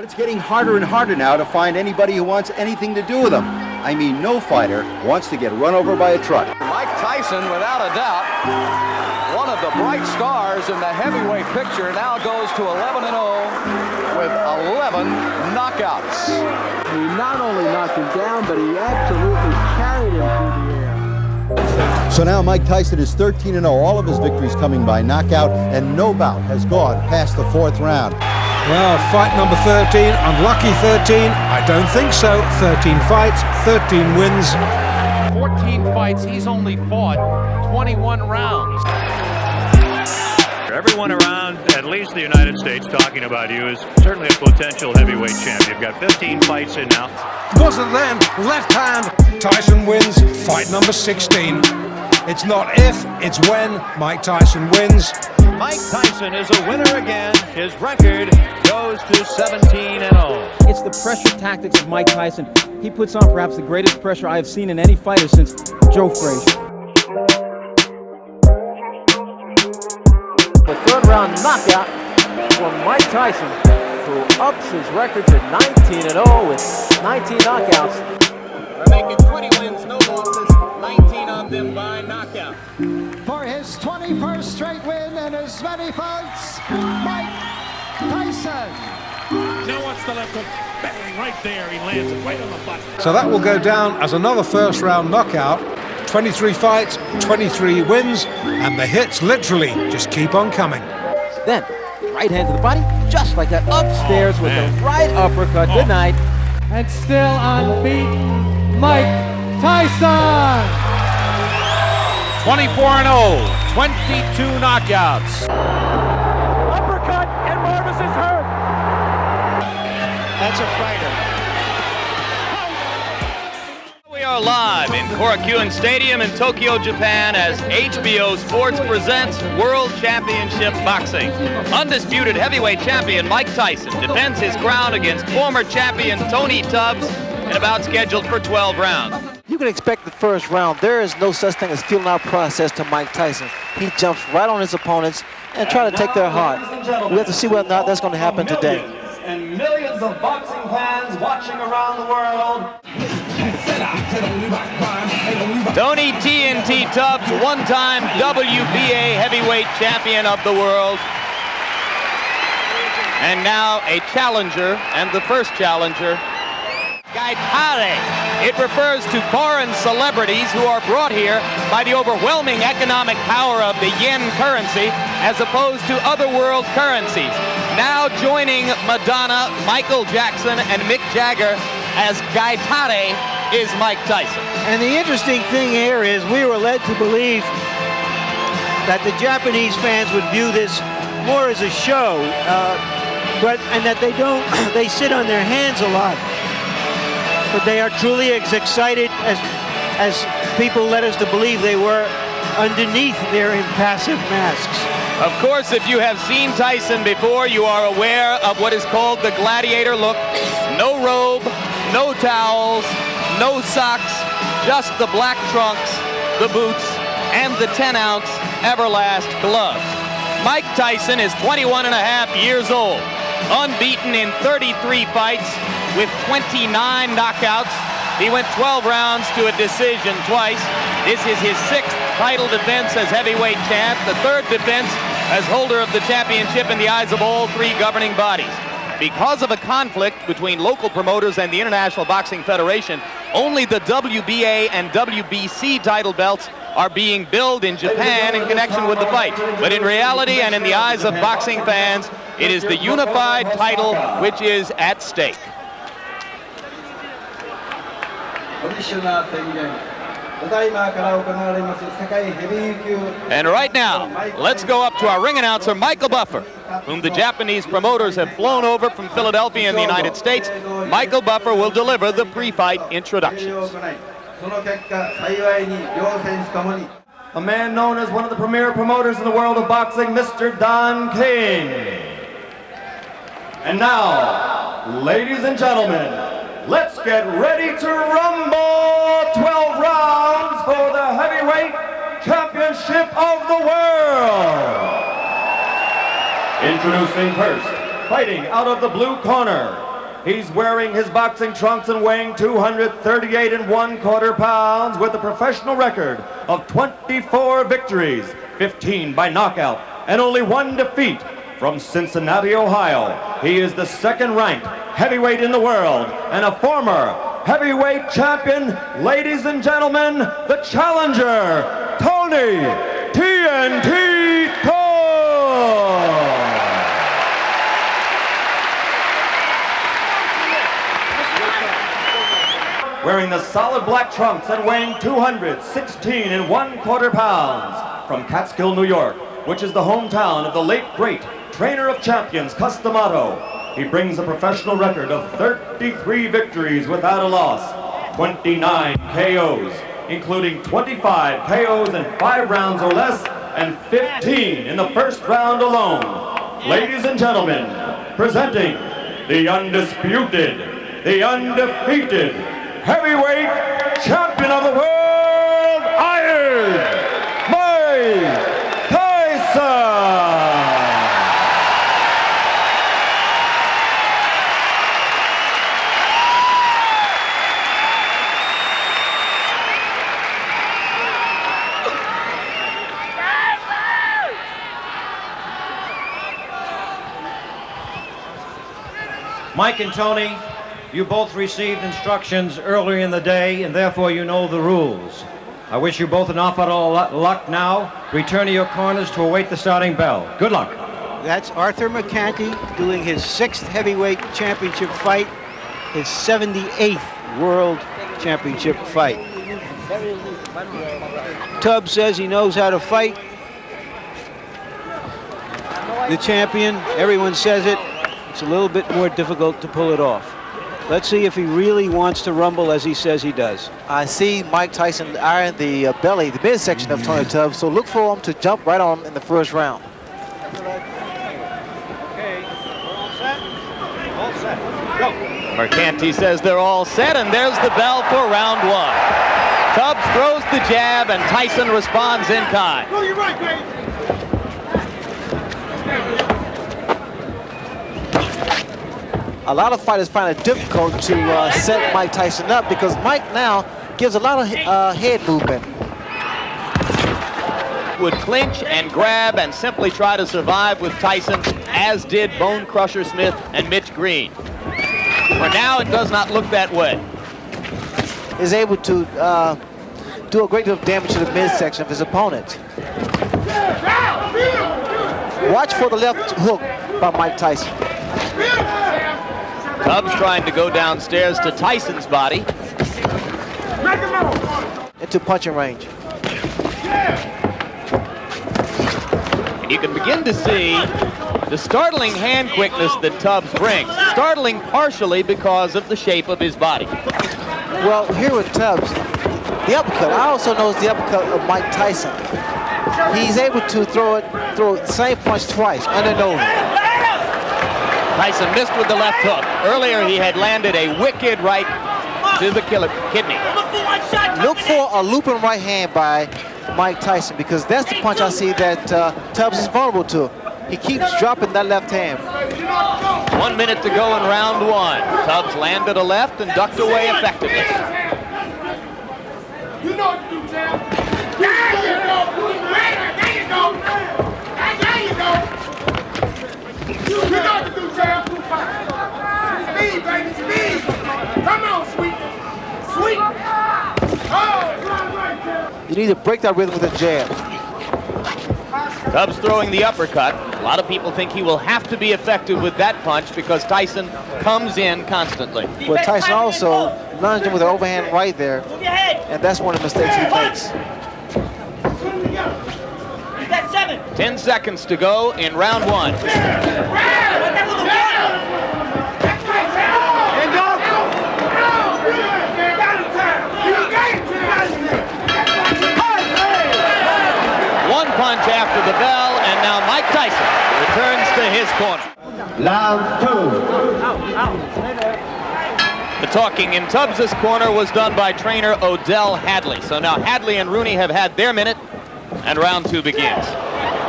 But it's getting harder and harder now to find anybody who wants anything to do with them. I mean, no fighter wants to get run over by a truck. Mike Tyson, without a doubt, one of the bright stars in the heavyweight picture, now goes to 11-0 with 11 knockouts. He not only knocked him down, but he absolutely carried him through the air. So now Mike Tyson is 13-0, all of his victories coming by knockout, and no bout has gone past the 4th round. Well, fight number 13, unlucky 13, I don't think so. 13 fights, 13 wins. 14 fights, he's only fought 21 rounds. Everyone around, at least the United States, talking about you is certainly a potential heavyweight champion. You've got 15 fights in now. Wasn't then, left hand, Tyson wins, fight number 16. It's not if, it's when Mike Tyson wins. Mike Tyson is a winner again. His record goes to 17-0. It's the pressure tactics of Mike Tyson. He puts on perhaps the greatest pressure I have seen in any fighter since Joe Frazier. The 3rd round knockout for Mike Tyson, who ups his record to 19-0 with 19 knockouts. We're making 20 wins, no losses, 19 of them by knockout. For his 21st straight win and as many fights, Mike Tyson. Now what's the left hook? Bang, right there. He lands it right on the button. So that will go down as another 1st round knockout. 23 fights, 23 wins, and the hits literally just keep on coming. Then, right hand to the body, just like that, upstairs with the right uppercut. Good night. And still unbeaten, Mike Tyson. 24-0, 22 knockouts. Uppercut, and Marvis is hurt. That's a fighter. We are live in Korakuen Stadium in Tokyo, Japan, as HBO Sports presents World Championship Boxing. Undisputed heavyweight champion Mike Tyson defends his crown against former champion Tony Tubbs in a bout scheduled for 12 rounds. You can expect the 1st round. There is no such thing as feeling out process to Mike Tyson. He jumps right on his opponents and try to take their heart. We have to see whether or not that's going to happen today. And millions of boxing fans watching around the world. Tony TNT Tubbs, one-time WBA heavyweight champion of the world. And now a challenger, and the first challenger, Gaitare. It refers to foreign celebrities who are brought here by the overwhelming economic power of the yen currency as opposed to other world currencies. Now joining Madonna, Michael Jackson, and Mick Jagger as Gaitare is Mike Tyson. And the interesting thing here is we were led to believe that the Japanese fans would view this more as a show, and that they sit on their hands a lot. But they are truly as excited as people led us to believe they were underneath their impassive masks. Of course, if you have seen Tyson before, you are aware of what is called the gladiator look. No robe, no towels, no socks, just the black trunks, the boots, and the 10-ounce Everlast gloves. Mike Tyson is 21 and a half years old, unbeaten in 33 fights with 29 knockouts. He went 12 rounds to a decision twice. This is his 6th title defense as heavyweight champ, the 3rd defense as holder of the championship in the eyes of all 3 governing bodies. Because of a conflict between local promoters and the International Boxing Federation, only the WBA and WBC title belts are being billed in Japan in connection with the fight. But in reality and in the eyes of boxing fans, it is the unified title which is at stake. And right now, let's go up to our ring announcer, Michael Buffer, whom the Japanese promoters have flown over from Philadelphia in the United States. Michael Buffer will deliver the pre-fight introductions. A man known as one of the premier promoters in the world of boxing, Mr. Don King. And now, ladies and gentlemen, let's get ready to rumble. 12 rounds for the heavyweight championship of the world. Introducing first, fighting out of the blue corner, He's wearing his boxing trunks and weighing 238 1/4 pounds with a professional record of 24 victories, 15 by knockout, and only 1 defeat. From Cincinnati, Ohio, he is the second-ranked heavyweight in the world and a former heavyweight champion. Ladies and gentlemen, the challenger, Tony TNT Thorne. Wearing the solid black trunks and weighing 216 1/4 pounds, from Catskill, New York, which is the hometown of the late great trainer of champions, Cus D'Amato. He brings a professional record of 33 victories without a loss, 29 KOs, including 25 KOs in 5 rounds or less, and 15 in the first round alone. Ladies and gentlemen, presenting the undisputed, the undefeated heavyweight champion of the world, Iron Mike Tyson! Mike and Tony, you both received instructions earlier in the day, and therefore you know the rules. I wish you both an awful lot of luck now. Return to your corners to await the starting bell. Good luck. That's Arthur McCanty doing his 6th heavyweight championship fight, his 78th world championship fight. Tubbs says he knows how to fight. The champion, everyone says it. It's a little bit more difficult to pull it off. Let's see if he really wants to rumble as he says he does. I see Mike Tyson iron the belly, the midsection of Tony Tubbs, so look for him to jump right on him in the first round. Okay, all set? All set. Go. Mercanti says they're all set, and there's the bell for round 1. Tubbs throws the jab, and Tyson responds in kind. No, you're right, baby. A lot of fighters find it difficult to set Mike Tyson up because Mike now gives a lot of head movement. Would clinch and grab and simply try to survive with Tyson, as did Bone Crusher Smith and Mitch Green. For now, it does not look that way. Is able to do a great deal of damage to the midsection of his opponent. Watch for the left hook by Mike Tyson. Tubbs trying to go downstairs to Tyson's body. Into punching range. You can begin to see the startling hand quickness that Tubbs brings. Startling partially because of the shape of his body. Well, here with Tubbs, the uppercut. I also notice the uppercut of Mike Tyson. He's able to throw the same punch twice, under and over. Tyson missed with the left hook. Earlier, he had landed a wicked right to the kidney. Look for a looping right hand by Mike Tyson because that's the punch I see that Tubbs is vulnerable to. He keeps dropping that left hand. 1 minute to go in round 1. Tubbs landed a left and ducked away effectively. You know what to do, champ. There you go. There you go. There you go. You know what to do, champ. Speed, baby, speed. Come on, sweet. Sweet. Oh, right there. You need to break that rhythm with a jab. Tubbs throwing the uppercut. A lot of people think he will have to be effective with that punch because Tyson comes in constantly. But Tyson also lunged him with an overhand right there, and that's one of the mistakes he makes. 10 seconds to go in round 1. One punch after the bell, and now Mike Tyson returns to his corner. Round 2. The talking in Tubbs' corner was done by trainer Odell Hadley. So now Hadley and Rooney have had their minute, and round 2 begins.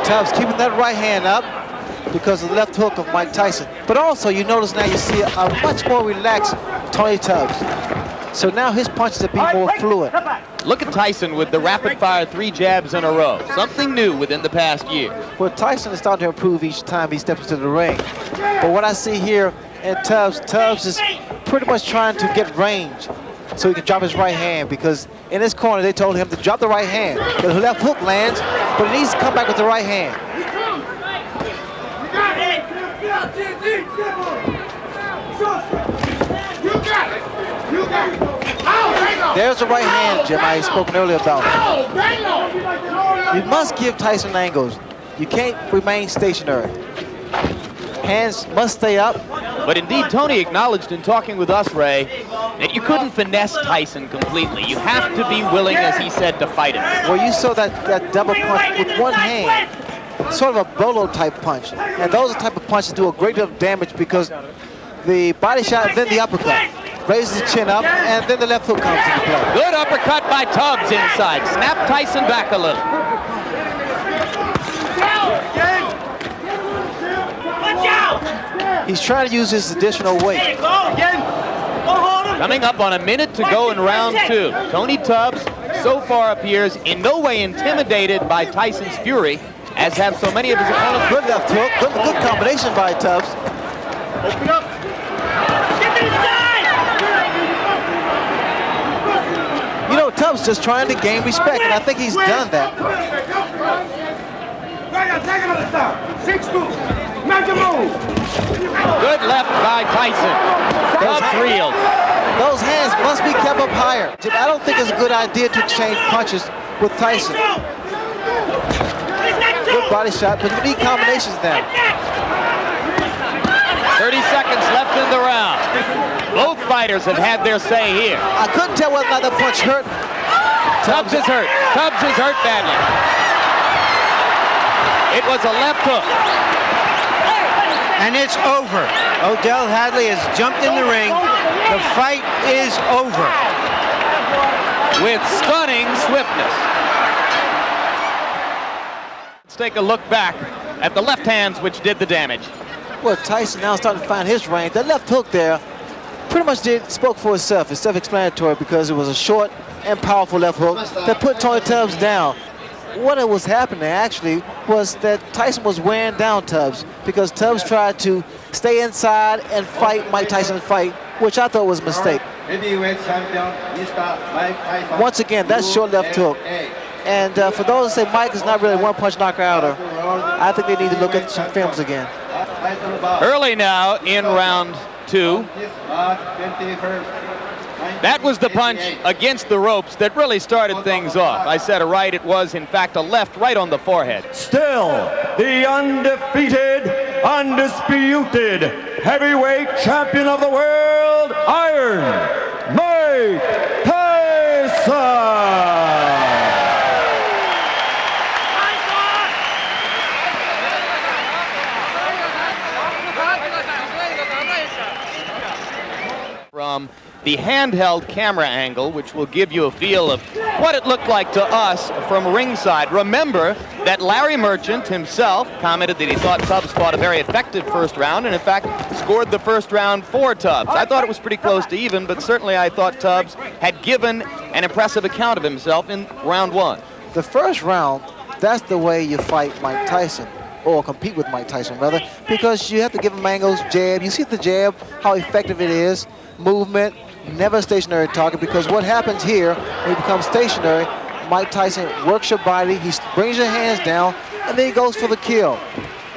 Tubbs keeping that right hand up. because of the left hook of Mike Tyson. But also, you notice now you see a much more relaxed Tony Tubbs. So now his punches are being more fluid. Look at Tyson with the rapid-fire 3 jabs in a row. Something new within the past year. Well, Tyson is starting to improve each time he steps into the ring. But what I see here in Tubbs is pretty much trying to get range so he can drop his right hand, because in his corner they told him to drop the right hand. The left hook lands, but he needs to come back with the right hand. There's the right hand, Jim, I had spoken earlier about. You must give Tyson angles. You can't remain stationary. Hands must stay up. But indeed, Tony acknowledged in talking with us, Ray, that you couldn't finesse Tyson completely. You have to be willing, as he said, to fight him. Well, you saw that double punch with one hand, sort of a bolo type punch. And those are the type of punches do a great deal of damage because the body shot and then the uppercut. Raises the chin up, and then the left hook comes into play. Good uppercut by Tubbs inside. Snap Tyson back a little. He's trying to use his additional weight. Coming up on a minute to go in round 2. Tony Tubbs so far appears in no way intimidated by Tyson's fury, as have so many of his opponents. Good left hook, good combination by Tubbs. Open up. You know, Tubbs just trying to gain respect, and I think he's done that. Good left by Tyson. Tubbs reeled. Those hands must be kept up higher. I don't think it's a good idea to exchange punches with Tyson. Good body shot, but you need combinations now. 30 seconds left in the round. Both fighters have had their say here. I couldn't tell whether or not that punch hurt. Tubbs is hurt. Tubbs is hurt badly. It was a left hook. And it's over. Odell Hadley has jumped in the ring. The fight is over. With stunning swiftness. Let's take a look back at the left hands which did the damage. Well, Tyson now starting to find his range. That left hook there pretty much spoke for itself. It's self-explanatory because it was a short and powerful left hook that put Tony Tubbs down. What was happening actually was that Tyson was wearing down Tubbs because Tubbs tried to stay inside and fight Mike Tyson's fight, which I thought was a mistake. Heavyweight champion, Mr. Mike Tyson. Once again, that's short left hook. And for those who say Mike is not really a one-punch knockouter, I think they need to look at some films again. Early now in round 2. That was the punch against the ropes that really started things off. I said a right, it was in fact a left right on the forehead. Still, the undefeated, undisputed heavyweight champion of the world, Iron Mike Tyson! From the handheld camera angle, which will give you a feel of what it looked like to us from ringside. Remember that Larry Merchant himself commented that he thought Tubbs fought a very effective first round, and in fact scored the first round for Tubbs. I thought it was pretty close to even, but certainly I thought Tubbs had given an impressive account of himself in round 1. The first round, that's the way you fight Mike Tyson, or compete with Mike Tyson rather, because you have to give him angles, jab. You see the jab, how effective it is, movement, never a stationary target, because what happens here when you become stationary, Mike Tyson works your body, he brings your hands down, and then he goes for the kill.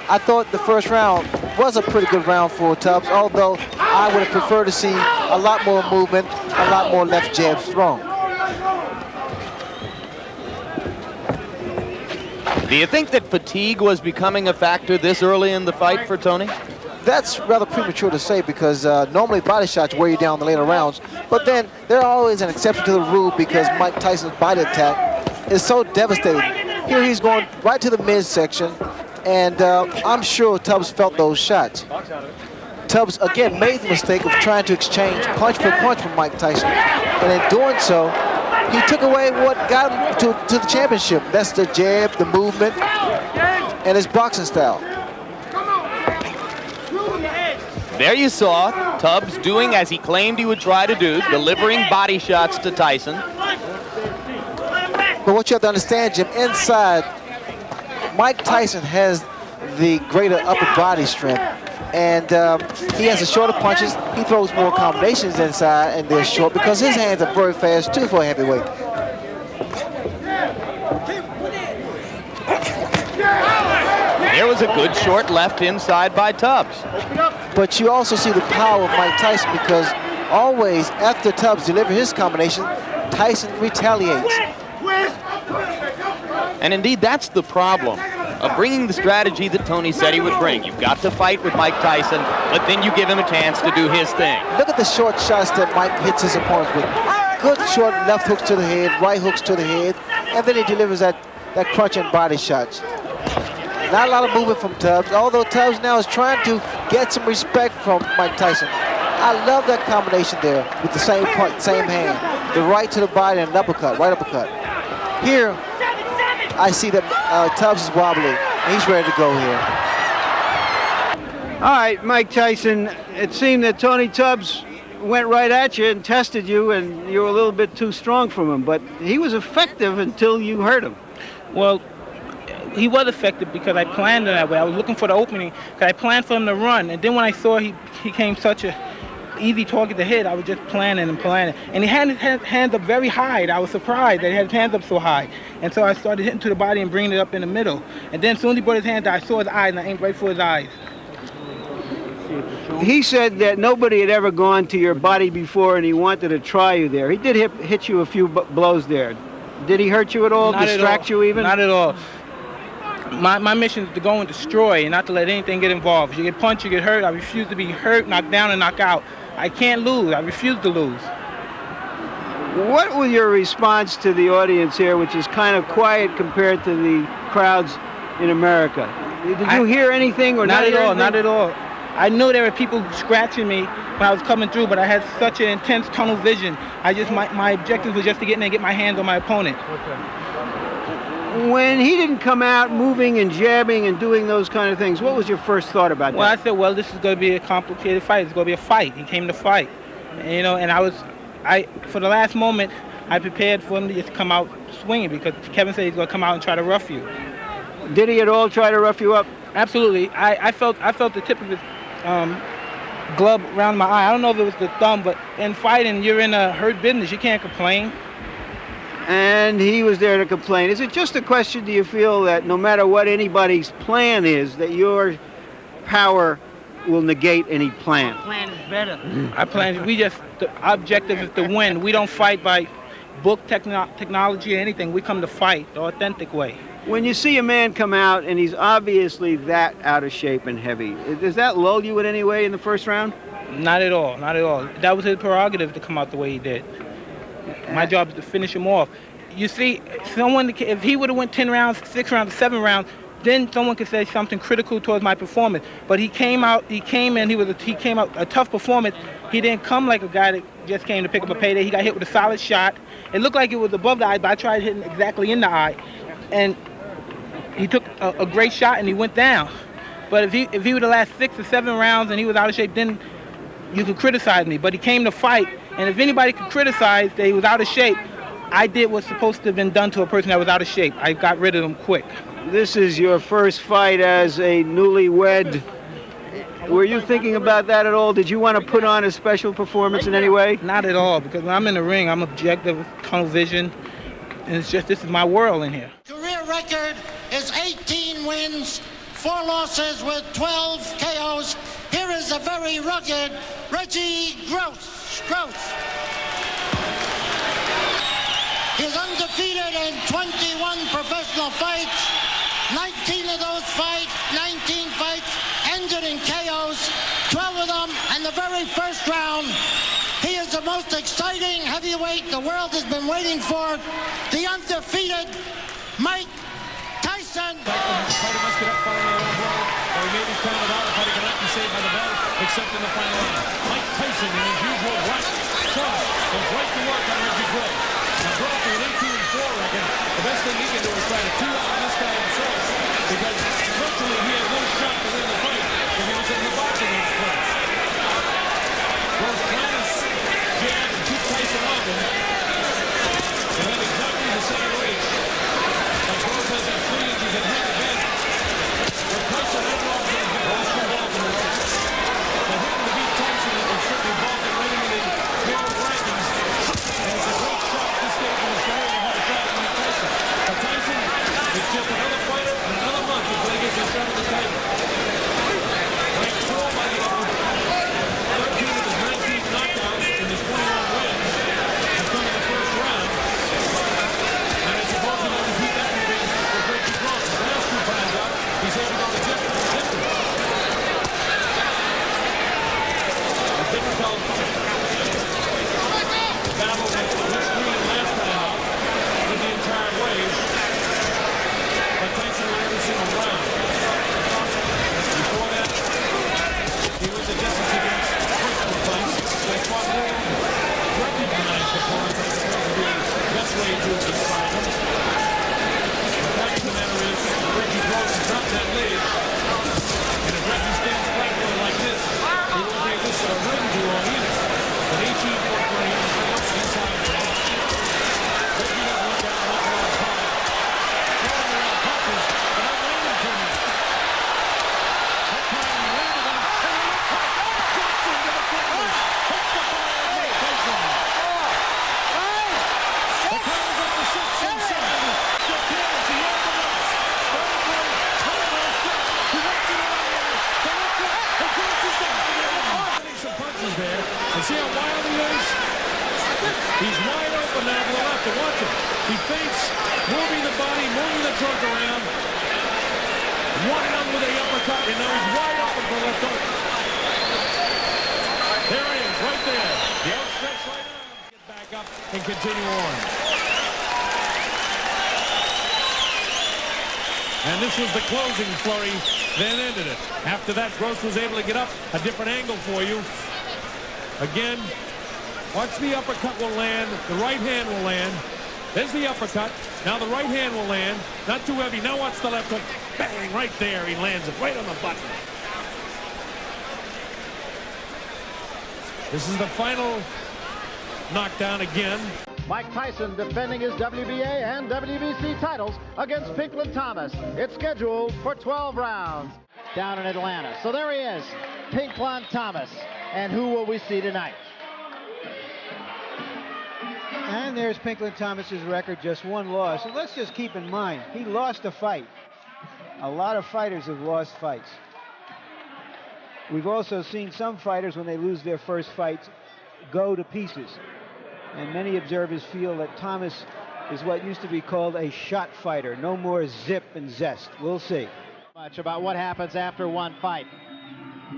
I thought the first round was a pretty good round for Tubbs, although I would have preferred to see a lot more movement, a lot more left jabs thrown. Do you think that fatigue was becoming a factor this early in the fight for Tony? That's rather premature to say because normally body shots wear you down the later rounds, but then there's always an exception to the rule because Mike Tyson's body attack is so devastating. Here he's going right to the midsection, and I'm sure Tubbs felt those shots. Tubbs again made the mistake of trying to exchange punch for punch from Mike Tyson, and in doing so, he took away what got him to the championship. That's the jab, the movement, and his boxing style. There you saw Tubbs doing as he claimed he would try to do, delivering body shots to Tyson. But what you have to understand, Jim, inside, Mike Tyson has the greater upper body strength. And he has the shorter punches. He throws more combinations inside, and they're short because his hands are very fast, too, for a heavyweight. There was a good short left inside by Tubbs. But you also see the power of Mike Tyson because always after Tubbs delivers his combination, Tyson retaliates. And indeed, that's the problem of bringing the strategy that Tony said he would bring. You've got to fight with Mike Tyson, but then you give him a chance to do his thing. Look at the short shots that Mike hits his opponents with. Good short left hooks to the head, right hooks to the head, and then he delivers that crunching body shots. Not a lot of movement from Tubbs, although Tubbs now is trying to get some respect from Mike Tyson. I love that combination there with the same punch, same hand. The right to the body and an uppercut, right uppercut. Here, I see that Tubbs is wobbly, and he's ready to go here. All right, Mike Tyson, it seemed that Tony Tubbs went right at you and tested you, and you were a little bit too strong from him, but he was effective until you hurt him. Well, he was effective because I planned it that way. I was looking for the opening because I planned for him to run, and then when I saw he came such a easy target to hit, I was just planning and planning. And he had his hands up very high. I was surprised that he had his hands up so high. And so I started hitting to the body and bringing it up in the middle. And then as soon as he brought his hands out, I saw his eyes and I aimed right for his eyes. He said that nobody had ever gone to your body before and he wanted to try you there. He did hit you a few blows there. Did he hurt you at all? Not distract at all. you even? Not at all. My mission is to go and destroy and not to let anything get involved. If you get punched, you get hurt. I refuse to be hurt, knocked down, and knocked out. I can't lose. I refuse to lose. What was your response to the audience here, which is kind of quiet compared to the crowds in America? Did you hear anything or not at all? anything? Not at all. I knew there were people scratching me when I was coming through, but I had such an intense tunnel vision. My objective was just to get in there and get my hands on my opponent. When he didn't come out moving and jabbing and doing those kind of things, what was your first thought about that? Well, I said, well, this is going to be a complicated fight. It's going to be a fight. He came to fight. And, and for the last moment, I prepared for him to just come out swinging because Kevin said he's going to come out and try to rough you. Did he at all try to rough you up? Absolutely. I felt the tip of his glove around my eye. I don't know if it was the thumb, but in fighting, you're in a hurt business. You can't complain. And he was there to complain. Is it just a question, do you feel, that no matter what anybody's plan is, that your power will negate any plan? Plan is better. The objective is to win. We don't fight by book technology or anything. We come to fight the authentic way. When you see a man come out and he's obviously that out of shape and heavy, does that lull you in any way in the first round? Not at all, not at all. That was his prerogative to come out the way he did. My job is to finish him off. You see, if he would have went 10 rounds, 6 rounds, 7 rounds, then someone could say something critical towards my performance. But he came out a tough performance. He didn't come like a guy that just came to pick up a payday. He got hit with a solid shot. It looked like it was above the eye, but I tried hitting exactly in the eye. And he took a great shot and he went down. But if he would have lasted 6 or 7 rounds and he was out of shape, then you could criticize me. But he came to fight. And if anybody could criticize that he was out of shape, I did what's supposed to have been done to a person that was out of shape. I got rid of him quick. This is your first fight as a newlywed. Were you thinking about that at all? Did you want to put on a special performance in any way? Not at all, because when I'm in the ring, I'm objective, tunnel vision, and it's just, this is my world in here. Career record is 18 wins, 4 losses with 12 KOs. Here is a very rugged Reggie Gross. He's undefeated in 21 professional fights. 19 of those fights, 19 fights ended in KOs, 12 of them in the very first round. He is the most exciting heavyweight the world has been waiting for. The undefeated Mike Tyson. Fighter must get up following a low blow, or he may be counted out. Fighter cannot be saved by the bell, except in the final round. Mike Tyson, in his usual right, goes right to work on Reggie Gross. Now Gross with an 18-4 record. The best thing he can do is try to tee out this guy himself, because virtually he had no shot to win the fight if he was in the boxing match place. way to describe him. The fact of the matter is, Reggie Gross has dropped that lead. And if Reggie stands flat footed like this, he won't take this to a rim too long either. But 18-foot for him, inside the rim. Reggie doesn't look out, look around top. Throwing around punches, but not landing for him. That time he landed on it. And he looked like Johnson to the fingers. Hits the fire of Mike Tyson. The count is up to 6 and 7. The Bears, he had the nuts. Sterling Ratliff, Thomas shot. He wants it on the air. The left hook. The Gross is down. Getting some punches there. And see how wild he is? He's wide open now to the left. And watch him. He feints, moving the body, moving the trunk around. One on with a uppercut, and now he's wide open for left hook. There he is, right there. The outstretched right arm. Get back up and continue on. And this was the closing flurry, then ended it. After that, Gross was able to get up a different angle for you. Again, watch the uppercut will land, the right hand will land. There's the uppercut. Now the right hand will land. Not too heavy. Now watch the left hook. Bang, right there. He lands it right on the button. This is the final knockdown again. Mike Tyson defending his WBA and WBC titles against Pinklon Thomas. It's scheduled for 12 rounds down in Atlanta. So there he is, Pinklon Thomas. And who will we see tonight? And there's Pinklon Thomas's record, just one loss. And let's just keep in mind, he lost a fight. A lot of fighters have lost fights. We've also seen some fighters, when they lose their first fights, go to pieces. And many observers feel that Thomas is what used to be called a shot fighter. No more zip and zest. We'll see. Much about what happens after one fight.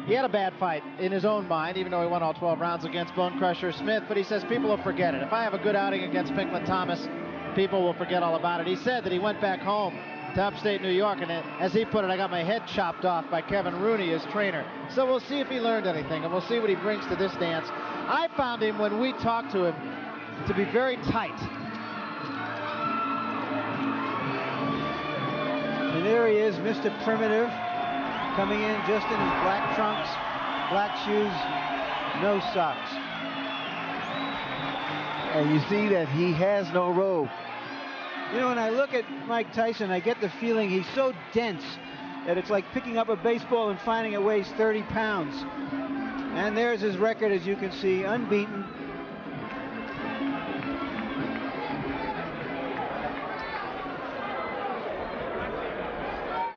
He had a bad fight in his own mind, even though he won all 12 rounds against Bone Crusher Smith, but he says people will forget it. If I have a good outing against Pinklon Thomas, people will forget all about it. He said that he went back home to upstate New York, and as he put it, I got my head chopped off by Kevin Rooney, his trainer. So we'll see if he learned anything, and we'll see what he brings to this dance. I found him, when we talked to him, to be very tight. And there he is, Mr. Primitive, coming in just in his black trunks, black shoes, no socks. And you see that he has no robe. You know, when I look at Mike Tyson, I get the feeling he's so dense that it's like picking up a baseball and finding it weighs 30 pounds. And there's his record, as you can see, unbeaten.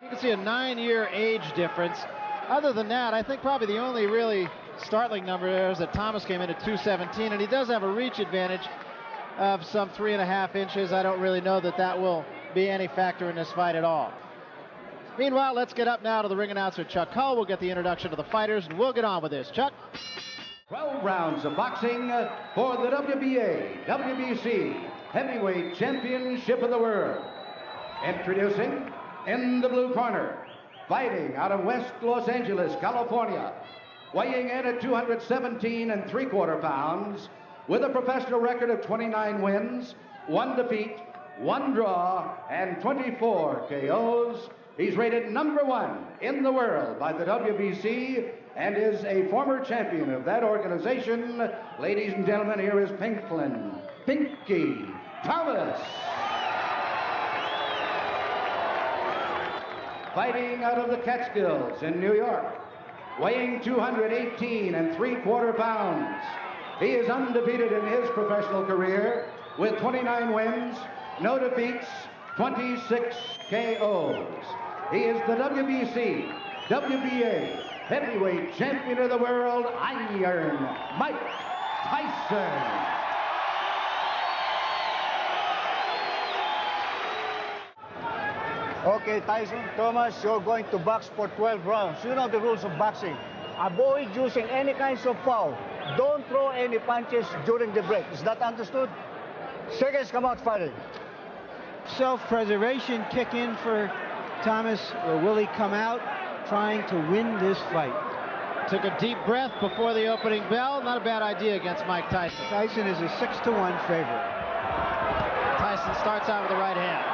You can see a 9-year age difference. Other than that, I think probably the only really startling number there is that Thomas came in at 217, and he does have a reach advantage of some 3.5 inches. I don't really know that that will be any factor in this fight at all. Meanwhile, let's get up now to the ring announcer, Chuck Hull. We'll get the introduction to the fighters, and we'll get on with this. Chuck? 12 rounds of boxing for the WBA, WBC Heavyweight Championship of the World. Introducing, in the blue corner, fighting out of West Los Angeles, California, weighing in at 217 3/4 pounds, with a professional record of 29 wins, 1 defeat, 1 draw, and 24 KOs. He's rated #1 in the world by the WBC and is a former champion of that organization. Ladies and gentlemen, here is Pinklon Thomas. Fighting out of the Catskills in New York, weighing 218 3/4 pounds. He is undefeated in his professional career with 29 wins, no defeats, 26 KOs. He is the WBC, WBA Heavyweight Champion of the World, Iron Mike Tyson. Okay, Tyson Thomas, you're going to box for 12 rounds. You know the rules of boxing. Avoid using any kinds of foul. Don't throw any punches during the break. Is that understood? Seconds, come out fighting. Self-preservation kick in for Thomas, or will he come out trying to win this fight? Took a deep breath before the opening bell. Not a bad idea against Mike Tyson. Tyson is a 6-1 favorite. Tyson starts out with the right hand.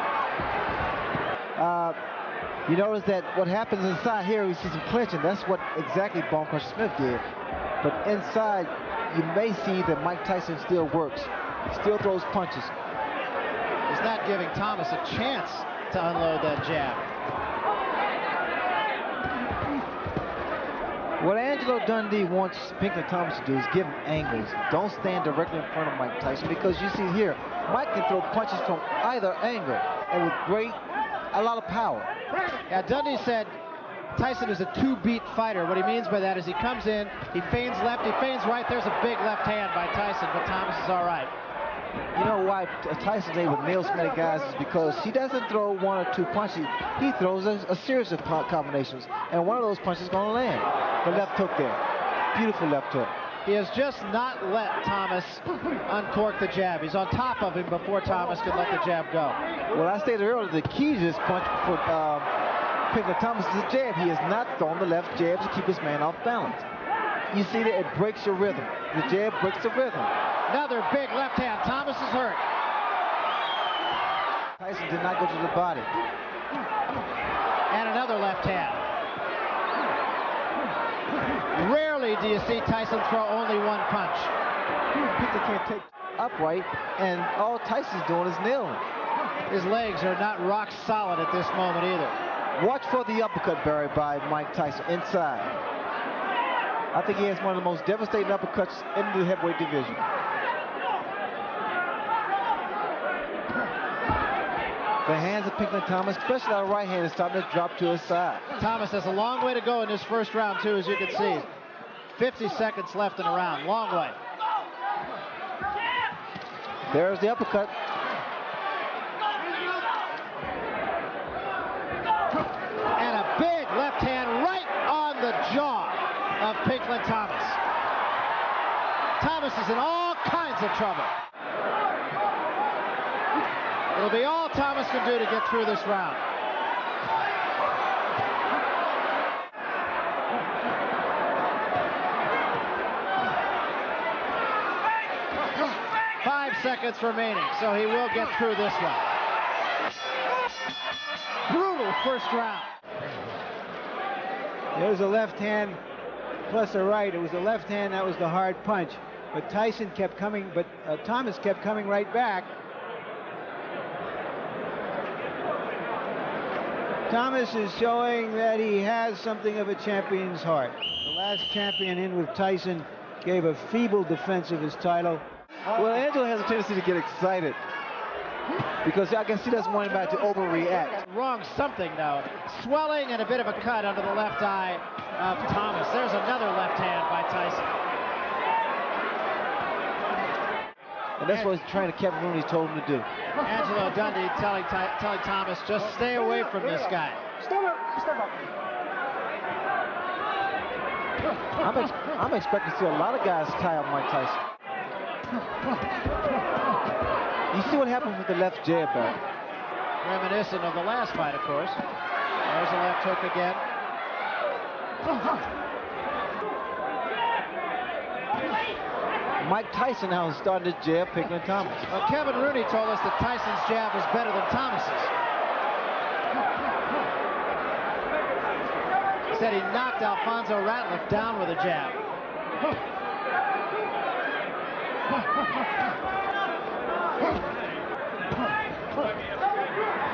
You notice that what happens inside here, we see some clinching. That's what exactly Bone Crusher Smith did. But inside, you may see that Mike Tyson still works. Still throws punches. He's not giving Thomas a chance to unload that jab. What Angelo Dundee wants Pinklon Thomas to do is give him angles. Don't stand directly in front of Mike Tyson, because you see here, Mike can throw punches from either angle and with a lot of power. Yeah, Dundee said Tyson is a two-beat fighter. What he means by that is he comes in, he feigns left, he feigns right. There's a big left hand by Tyson, but Thomas is all right. You know why Tyson's able to nail so many guys is because he doesn't throw one or two punches. He throws a series of combinations, and one of those punches is going to land. The left hook there. Beautiful left hook. He has just not let Thomas uncork the jab. He's on top of him before Thomas can let the jab go. Well, I stated earlier, the key to this punch for Pinklon Thomas is the jab. He has not thrown the left jab to keep his man off balance. You see that it breaks your rhythm. The jab breaks the rhythm. Another big left hand. Thomas is hurt. Tyson did not go to the body. And another left hand. Rarely do you see Tyson throw only one punch. Pinklon can't take upright, and all Tyson's doing is kneeling. His legs are not rock solid at this moment either. Watch for the uppercut, Barry, by Mike Tyson inside. I think he has one of the most devastating uppercuts in the heavyweight division. The hands of Pinklon Thomas, especially our right hand, is starting to drop to his side. Thomas has a long way to go in this first round, too, as you can see. 50 seconds left in the round. Long way. There's the uppercut. And a big left hand right on the jaw of Pinklon Thomas. Thomas is in all kinds of trouble. It'll be all Thomas can do to get through this round. Seconds remaining, so he will get through this one. Brutal first round. There's a left hand plus a right. It was the left hand that was the hard punch, but Tyson kept coming, but Thomas kept coming right back. Thomas is showing that he has something of a champion's heart. The last champion in with Tyson gave a feeble defense of his title. Well, Angelo has a tendency to get excited because I guess he doesn't want anybody to overreact. Wrong something, though. Swelling and a bit of a cut under the left eye of Thomas. There's another left hand by Tyson. And that's what trainer Kevin Rooney told him to do. Angelo Dundee telling Thomas, just stay away from this guy. Step up. I'm expecting to see a lot of guys tie up Mike Tyson. You see what happened with the left jab back. Reminiscent of the last fight, of course. There's a left hook again. Mike Tyson now is starting to jab Pinklon Thomas. Well, Kevin Rooney told us that Tyson's jab was better than Thomas's. He said he knocked Alfonso Ratliff down with a jab.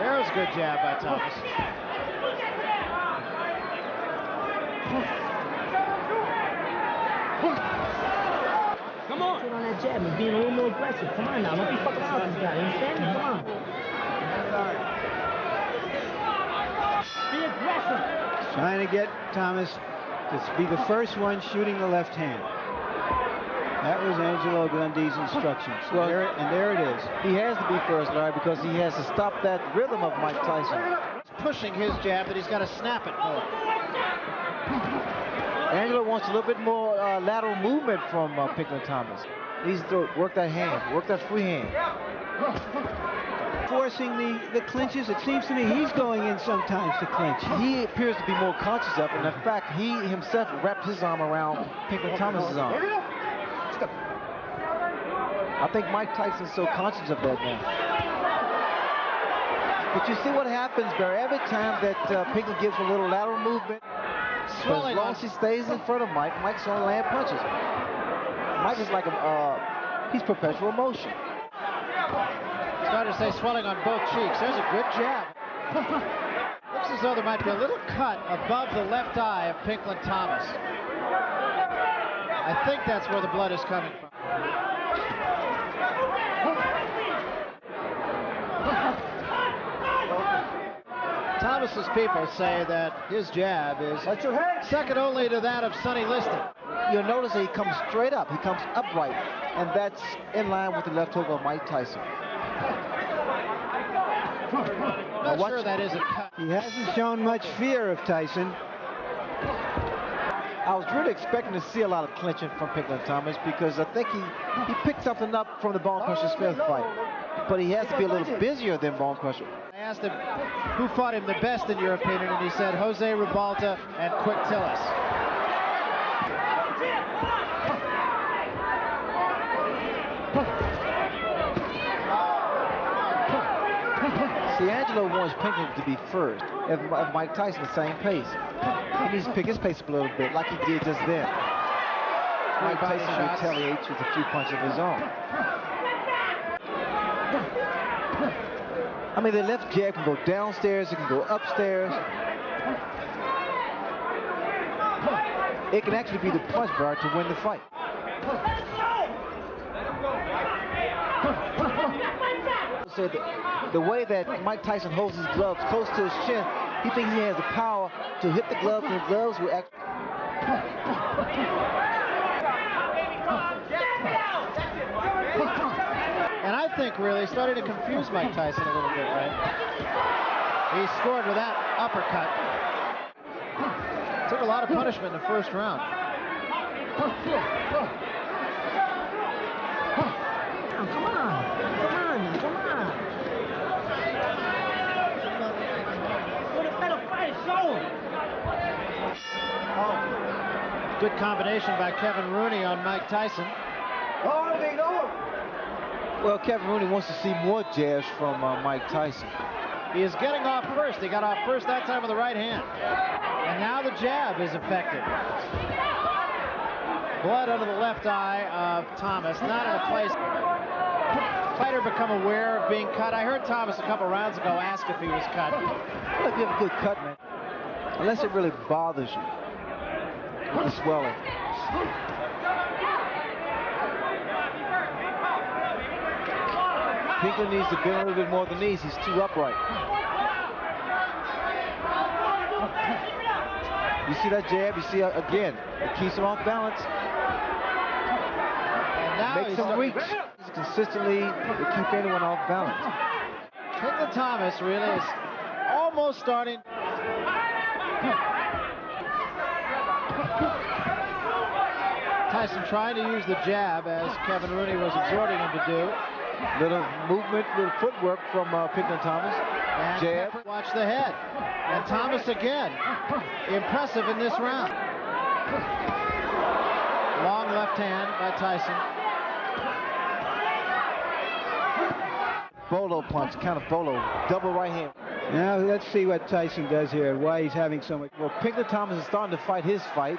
There's a good jab by Thomas. Come on. Put on that jab and being a little more aggressive. Come on now. Don't be fucking out with this guy. You understand? Come on. Be aggressive. Trying to get Thomas to be the first one shooting the left hand. That was Angelo Dundee's instructions. Well, there it is. He has to be first, Larry, because he has to stop that rhythm of Mike Tyson. He's pushing his jab, but he's got to snap it more. Angelo wants a little bit more lateral movement from Pinklon Thomas. He needs to work that hand, work that free hand. Forcing the clinches, it seems to me he's going in sometimes to clinch. He appears to be more conscious of it, and in fact, he himself wrapped his arm around Pinklon Thomas's arm. I think Mike Tyson's so conscious of that now. But you see what happens, Barry, every time that Pinklon gives a little lateral movement, as long as he stays in front of Mike, Mike's gonna land punches. Mike is like he's perpetual motion. Started to say swelling on both cheeks. There's a good jab. Looks as though there might be a little cut above the left eye of Pinklon Thomas. I think that's where the blood is coming from. Thomas's people say that his jab is second only to that of Sonny Liston. You'll notice that he comes straight up. He comes upright, and that's in line with the left hook of Mike Tyson. I'm not sure that is a cut. He hasn't shown much fear of Tyson. I was really expecting to see a lot of clinching from Pinklon Thomas because I think he picked something up from the Bone Crusher Smith fight. But he has to be a little busier than Bone Crusher. I asked him who fought him the best in your opinion, and he said Jose Ribalta and Quick Tillis. See, Angelo wants Pinklon to be first. If Mike Tyson the same pace. He needs to pick his pace up a little bit, like he did just then. Mike Tyson retaliates with a few punches of his own. I mean, the left jab can go downstairs, it can go upstairs. It can actually be the punch bar to win the fight. So the way that Mike Tyson holds his gloves close to his chin, he thinks he has the power to hit the gloves, and the gloves will act. And I think really started to confuse Mike Tyson a little bit, right? He scored with that uppercut. Took a lot of punishment in the first round. Come on. What a better fight, show him. Good combination by Kevin Rooney on Mike Tyson. Well, Kevin Rooney wants to see more jabs from Mike Tyson. He is getting off first. He got off first that time with the right hand. And now the jab is effective. Blood under the left eye of Thomas. Not in a place. Fighter become aware of being cut. I heard Thomas a couple rounds ago ask if he was cut. Well, if you have a good cut, man, unless it really bothers you with the swelling. Pinklon needs to bend a little bit more than these. He's too upright. You see that jab? You see, again, it keeps him off balance. And now makes him reach. He's consistently to keep anyone off balance. Pinklon Thomas really is almost starting. Tyson trying to use the jab as Kevin Rooney was exhorting him to do. Little movement, little footwork from Pinklon Thomas. And jab. Watch the head. And Thomas again. Impressive in this round. Long left hand by Tyson. Bolo punch, kind of bolo. Double right hand. Now let's see what Tyson does here, why he's having so much. Well, Pinklon Thomas is starting to fight his fight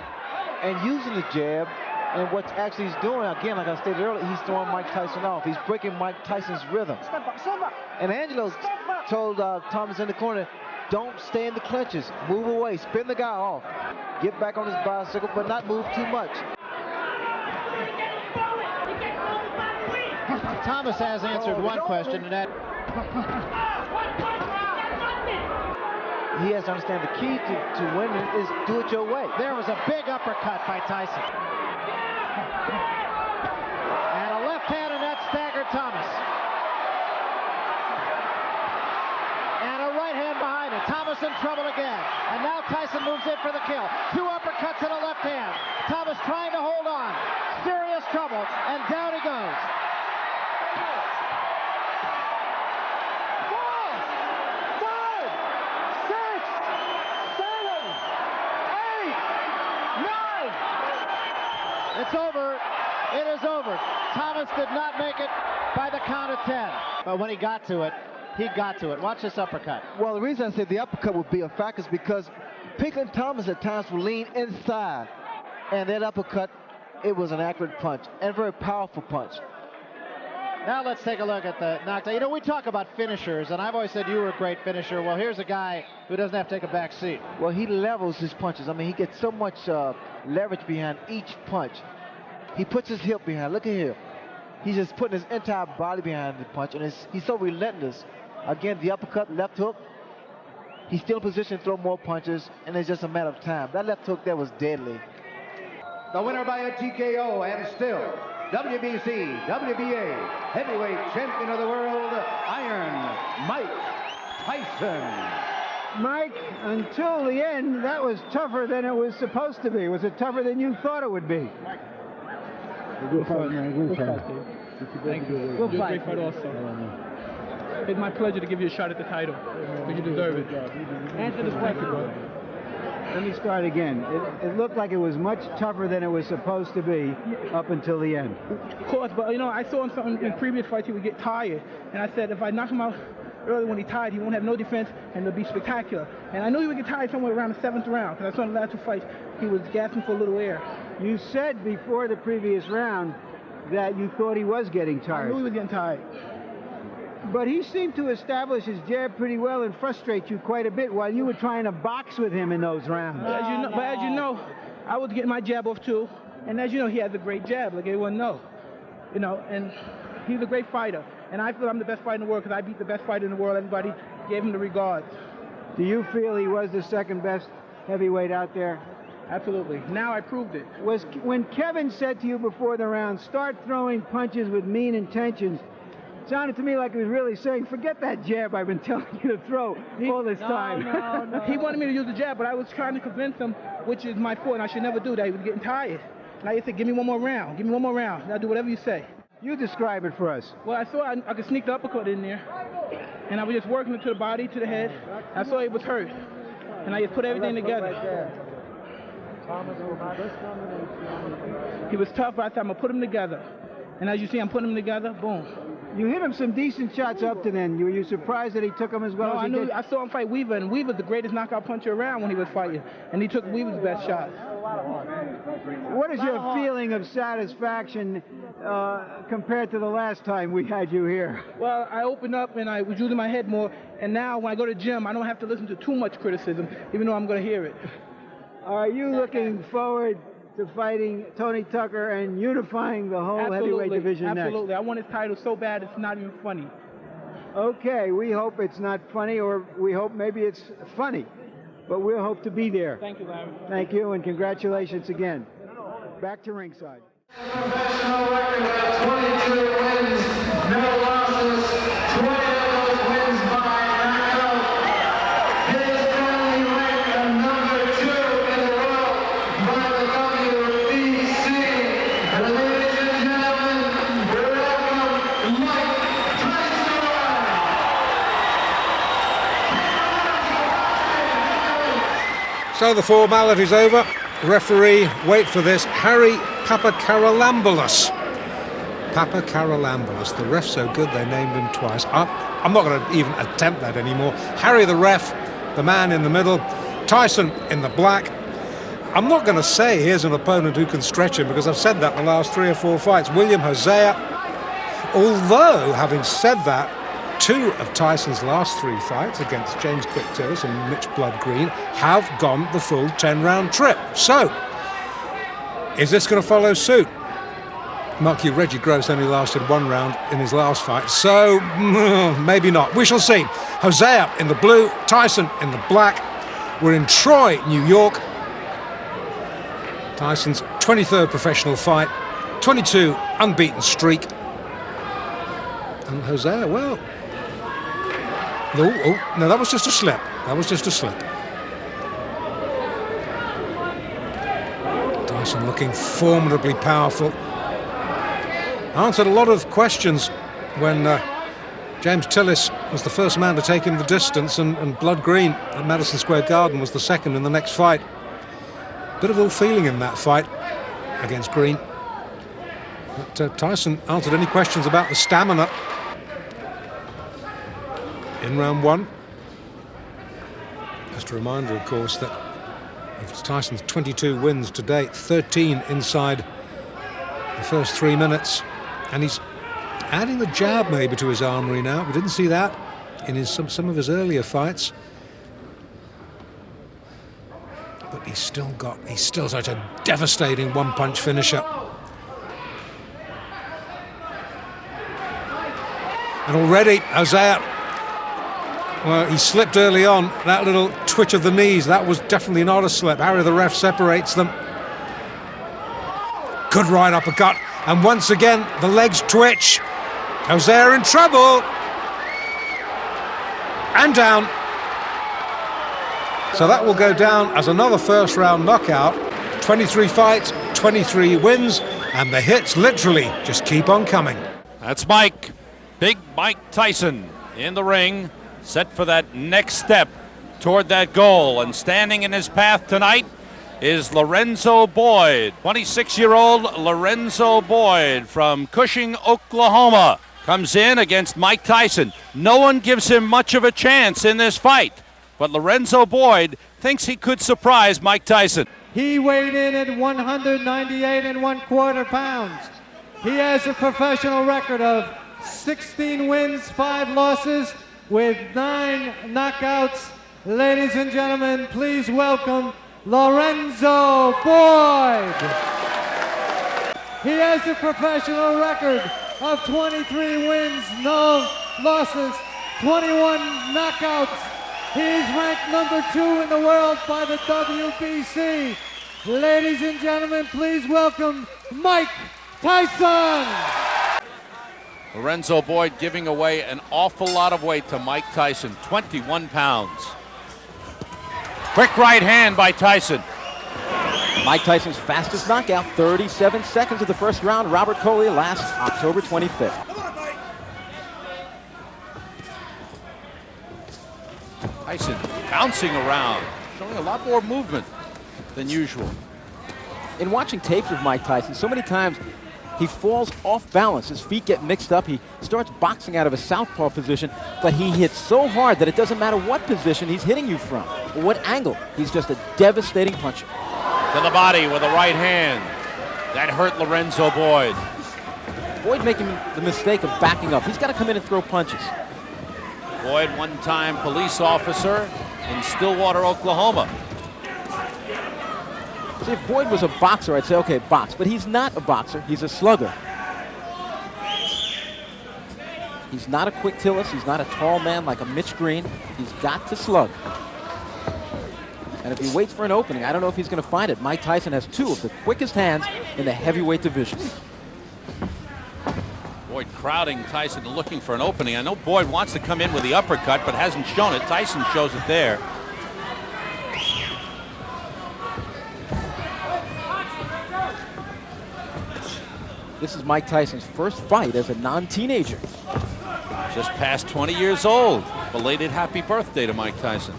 and using the jab. And what actually he's doing, again, like I stated earlier, he's throwing Mike Tyson off. He's breaking Mike Tyson's rhythm. And Angelo's told Thomas in the corner, don't stay in the clinches. Move away. Spin the guy off. Get back on his bicycle, but not move too much. Thomas has answered one question, and that he has to understand the key to winning is do it your way. There was a big uppercut by Tyson. And a left hand, and that staggered Thomas. And a right hand behind it. Thomas in trouble again. And now Tyson moves in for the kill. Two uppercuts and a left hand. Thomas trying to hold on. Serious trouble, and down he goes. 4, 5, 6, 7, 8, 9. It's over. It is over. Thomas did not make it by the count of 10. But when he got to it, He got to it. Watch this uppercut. Well, the reason I said the uppercut would be a factor is because Pinklon Thomas at times will lean inside. And that uppercut, it was an accurate punch and a very powerful punch. Now let's take a look at the knockdown. You know, we talk about finishers, and I've always said you were a great finisher. Well, here's a guy who doesn't have to take a back seat. Well, he levels his punches. I mean, he gets so much leverage behind each punch. He puts his hip behind. Look at here. He's just putting his entire body behind the punch, and he's so relentless. Again, the uppercut, left hook. He's still in position to throw more punches, and it's just a matter of time. That left hook there was deadly. The winner by a TKO and still WBC, WBA, heavyweight champion of the world, Iron Mike Tyson. Mike, until the end, that was tougher than it was supposed to be. Was it tougher than you thought it would be? Good fight, man. Good fight. Thank you. You're a great fighter also. It's my pleasure to give you a shot at the title. But you deserve it. Answer the question. Let me start again. It looked like it was much tougher than it was supposed to be up until the end. Of course, but you know, I saw him something in previous fights, he would get tired. And I said, if I knock him out early when he's tired, he won't have no defense and it'll be spectacular. And I knew he would get tired somewhere around the 7th round, because I saw in the last 2 fights, he was gasping for a little air. You said before the previous round that you thought he was getting tired. I knew he was getting tired. But he seemed to establish his jab pretty well and frustrate you quite a bit while you were trying to box with him in those rounds. As you know, I was getting my jab off too. And as you know, he has a great jab, like everyone knows. You know, and he's a great fighter. And I feel I'm the best fighter in the world because I beat the best fighter in the world. Everybody gave him the regards. Do you feel he was the second best heavyweight out there? Absolutely. Now I proved it. When Kevin said to you before the round, start throwing punches with mean intentions, it sounded to me like he was really saying, forget that jab I've been telling you to throw all this time. No. He wanted me to use the jab, but I was trying to convince him, which is my fault, and I should never do that. He was getting tired. And I said, give me one more round. Give me one more round. And I'll do whatever you say. You describe it for us. Well, I saw I could sneak the uppercut in there. And I was just working it to the body, to the head. I saw it was hurt. And I just put everything together. He was tough, but I thought I'm going to put him together. And as you see, I'm putting him together. Boom. You hit him some decent shots up to then. Were you surprised that he took them as well as he did? I saw him fight Weaver, and Weaver's the greatest knockout puncher around when he was fighting. And he took Weaver's best shot. What is your feeling of satisfaction compared to the last time we had you here? Well, I opened up and I was using my head more. And now when I go to the gym, I don't have to listen to too much criticism, even though I'm going to hear it. Are you looking forward to fighting Tony Tucker and unifying the whole heavyweight division next? Absolutely. I want his title so bad it's not even funny. Okay, we hope it's not funny, or we hope maybe it's funny. But we'll hope to be there. Thank you, Larry. Thank you, and congratulations again. Back to ringside. Professional record of 22 wins, no losses, 20 of those wins by knockout. His family ranked number 2 in the world by the WBC. Ladies and gentlemen, welcome Mike Tyson. So the formality's over. Referee, wait for this, Harry Papakaralamboulos. Papakaralamboulos, the ref's so good they named him twice. I'm not going to even attempt that anymore. Harry the ref, the man in the middle, Tyson in the black. I'm not going to say here's an opponent who can stretch him, because I've said that in the last 3 or 4 fights. William Hosea, although having said that, 2 of Tyson's last 3 fights against James Quick Tillis and Mitch Blood Green have gone the full 10-round trip. So, is this going to follow suit? Mark you, Reggie Gross only lasted 1 round in his last fight, so maybe not. We shall see. Hosea in the blue, Tyson in the black. We're in Troy, New York. Tyson's 23rd professional fight, 22 unbeaten streak. And Hosea, well... Oh, no, that was just a slip. That was just a slip. Tyson looking formidably powerful. Answered a lot of questions when James Tillis was the first man to take him the distance, and Blood Green at Madison Square Garden was the second in the next fight. Bit of ill feeling in that fight against Green. But Tyson answered any questions about the stamina. in round one. Just a reminder, of course, that of Tyson's 22 wins to date, 13 inside the first 3 minutes. And he's adding the jab maybe to his armory now. We didn't see that in some of his earlier fights. But he's still such a devastating one-punch finisher. And already, Hosea, well, he slipped early on. That little twitch of the knees, that was definitely not a slip. Harry, the ref, separates them. Good right uppercut. And once again, the legs twitch. Hosea in trouble. And down. So that will go down as another first-round knockout. 23 fights, 23 wins, and the hits literally just keep on coming. That's Mike. Big Mike Tyson in the ring, set for that next step toward that goal. And standing in his path tonight is Lorenzo Boyd. 26-year-old Lorenzo Boyd from Cushing, Oklahoma, comes in against Mike Tyson. No one gives him much of a chance in this fight, but Lorenzo Boyd thinks he could surprise Mike Tyson. He weighed in at 198 1/4 pounds. He has a professional record of 16 wins, 5 losses, with 9 knockouts. Ladies and gentlemen, please welcome Lorenzo Boyd. He has a professional record of 23 wins, no losses, 21 knockouts. He's ranked number 2 in the world by the WBC. Ladies and gentlemen, please welcome Mike Tyson. Lorenzo Boyd giving away an awful lot of weight to Mike Tyson, 21 pounds. Quick right hand by Tyson. Mike Tyson's fastest knockout, 37 seconds of the first round. Robert Collier last October 25th. Tyson bouncing around, showing a lot more movement than usual. In watching tapes of Mike Tyson, so many times he falls off balance. His feet get mixed up. He starts boxing out of a southpaw position, but he hits so hard that it doesn't matter what position he's hitting you from or what angle. He's just a devastating puncher. To the body with a right hand. That hurt Lorenzo Boyd. Boyd making the mistake of backing up. He's got to come in and throw punches. Boyd, one-time police officer in Stillwater, Oklahoma. See, if Boyd was a boxer, I'd say, okay, box. But he's not a boxer. He's a slugger. He's not a quick tillis. He's not a tall man like a Mitch Green. He's got to slug. And if he waits for an opening, I don't know if he's going to find it. Mike Tyson has 2 of the quickest hands in the heavyweight division. Boyd crowding Tyson, looking for an opening. I know Boyd wants to come in with the uppercut, but hasn't shown it. Tyson shows it there. This is Mike Tyson's first fight as a non-teenager. Just past 20 years old. Belated happy birthday to Mike Tyson.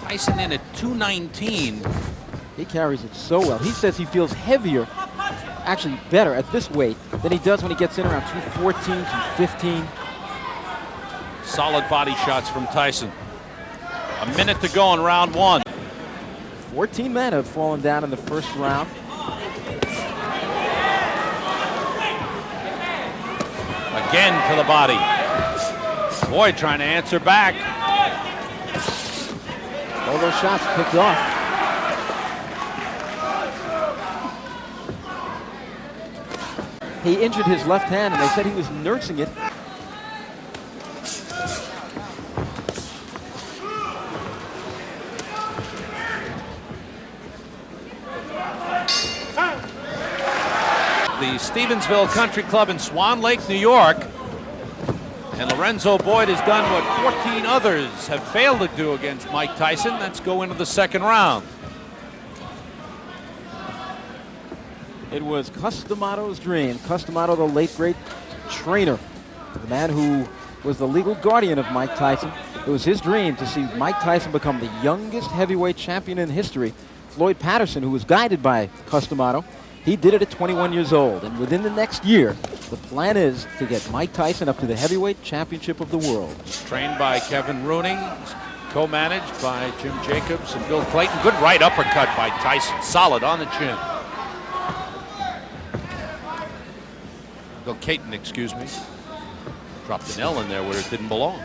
Tyson in at 219. He carries it so well. He says he feels heavier, actually better at this weight than he does when he gets in around 214, 215. Solid body shots from Tyson. A minute to go in round 1. 14 men have fallen down in the first round. Again to the body. Boyd trying to answer back. All those shots picked off. He injured his left hand, and they said he was nursing it. The Stevensville Country Club in Swan Lake, New York. And Lorenzo Boyd has done what 14 others have failed to do against Mike Tyson. Let's go into the second round. It was Cus D'Amato's dream. Cus D'Amato, the late great trainer, the man who was the legal guardian of Mike Tyson. It was his dream to see Mike Tyson become the youngest heavyweight champion in history. Floyd Patterson, who was guided by Cus D'Amato, he did it at 21 years old. And within the next year, The plan is to get Mike Tyson up to the heavyweight championship of the world. Trained by Kevin Rooney, co-managed by Jim Jacobs and Bill Clayton. Good right uppercut by Tyson, solid on the chin. Bill Clayton, excuse me. Dropped an L in there where it didn't belong.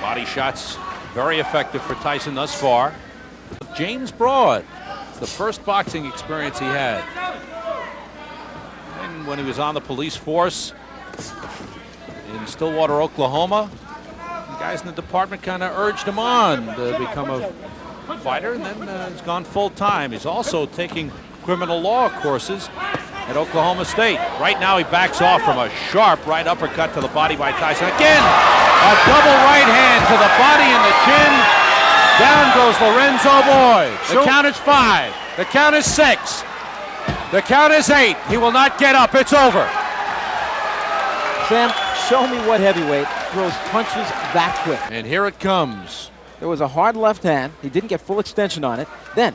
Body shots very effective for Tyson thus far. James Broad, it's the first boxing experience he had. And when he was on the police force in Stillwater, Oklahoma, the guys in the department kind of urged him on to become a fighter, and then he's gone full time. He's also taking criminal law courses at Oklahoma State. Right now he backs off from a sharp right uppercut to the body by Tyson. Again, a double right hand to the body and the chin. Down goes Lorenzo Boyd. The count is 5. The count is 6. The count is 8. He will not get up. It's over. Sam, show me what heavyweight throws punches that quick. And here it comes. There was a hard left hand. He didn't get full extension on it. Then,